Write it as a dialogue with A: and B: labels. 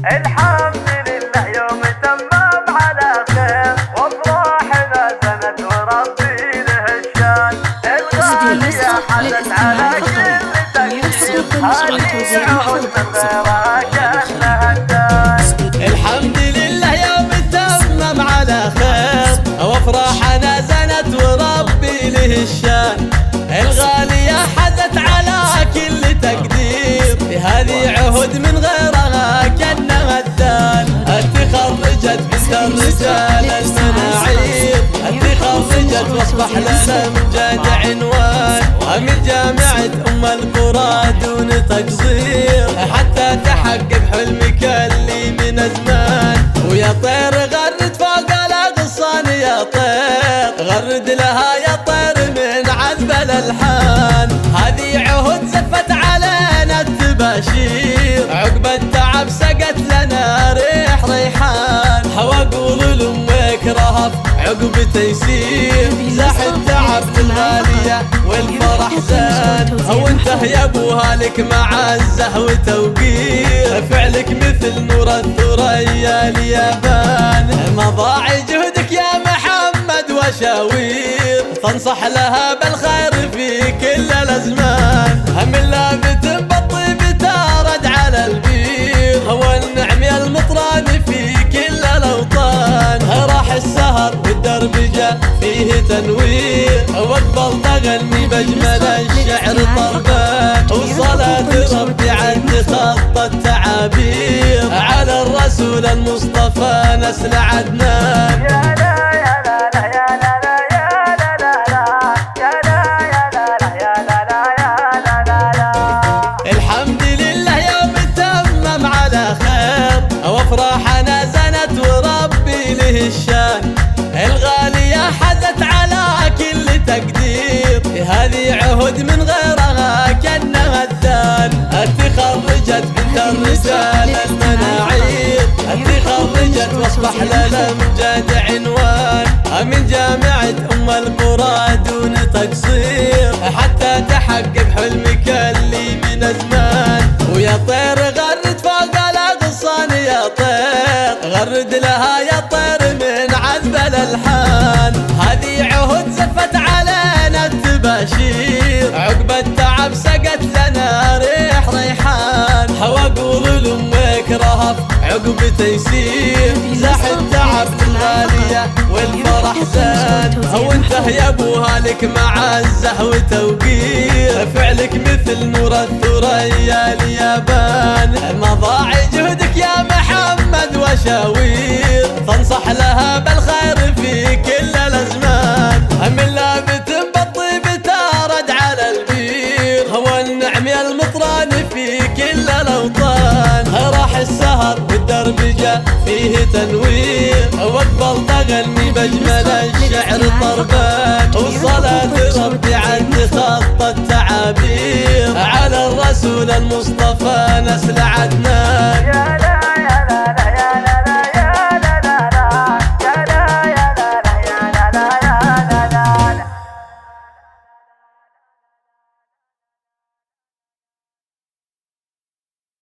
A: الحمد لله يوم تمام على خير، وافراحنا زنت وربي له الشان. الغالية حدث على كل تقدير، هذه عهد من غيرها كان لها الدان.
B: الحمد لله يوم تمام على خير، وافراحنا زنت وربي له الشان. الغالية حدث على كل تقدير، هذه عهد من غيرها كانها الدان. تخرجت بنت الرجال المناعير، تخرجت واصبح لنا امجاد عنوان. من جامعة ام القرى دون تقصير، حتى تحقق حلمك اللي من زمان. ويا طير غرد فوق الاغصان يا طير، غرد لها يا طير من عذب الالحان. هذه عهد زفت علينا التباشير، عقب التعب سقت لنا ريح ريحان. واقول لامك رهف عقب تيسير، زاح التعب الغالية والفرح زان. وانته يا ابوها لك معزة وتوقير، فعلك مثل نور الثريا اليابان. مضاع جهدك يا محمد وشاوير، تنصح لها بالخير في كل الازمان. من لابت بالطيب تارد على البير، والنعم يا المطران في كل الاوطان. راح السهر والدرب جاء فيه تنوير، واقبل تغني باجمل الشعر طربان. وصلاة ربي عند خط التعابير، على الرسول المصطفى نسل عدنان.
A: يا لا يا لا لا يا لا لا يا لا لا لا يا لا يا لا لا يا لا لا يا لا لا لا.
B: الحمد لله يوم تمام على خير، وافراحنا زنت وربي له الشان. الغالية حزت على كل تقدير، هذه عهد من غيرها كانها الدان. تخرجت بنت الرجال المناعير، تخرجت واصبح لنا امجاد عنوان. من جامعة ام القرى دون تقصير، حتى تحقق حلمك اللي من زمان. ويا طير غرد فوق الاغصان يا طير، غرد لها يا طير من عذب الالحان. هذه عهد زفت علينا التباشير، عقب التعب سقت لنا ريح ريحان. واقول لامك رهف عقب تيسير، زاح التعب الغالية والفرح زان. وانته يا ابوها لك معزة وتوقير، فعلك مثل نور الثريا اليابان. مضاع جهدك يا محمد وشاوير، تنصح لها بالخير في كل الازمان. من لابت بالطيب تارد على البير، والنعم يا المطران في كل الاوطان. راح السهر والدرب جاء فيه تنوير، واقبل تغني باجمل الشعر طربان. وصلاة ربي عند خط التعابير، على الرسول المصطفى نسل عدنان.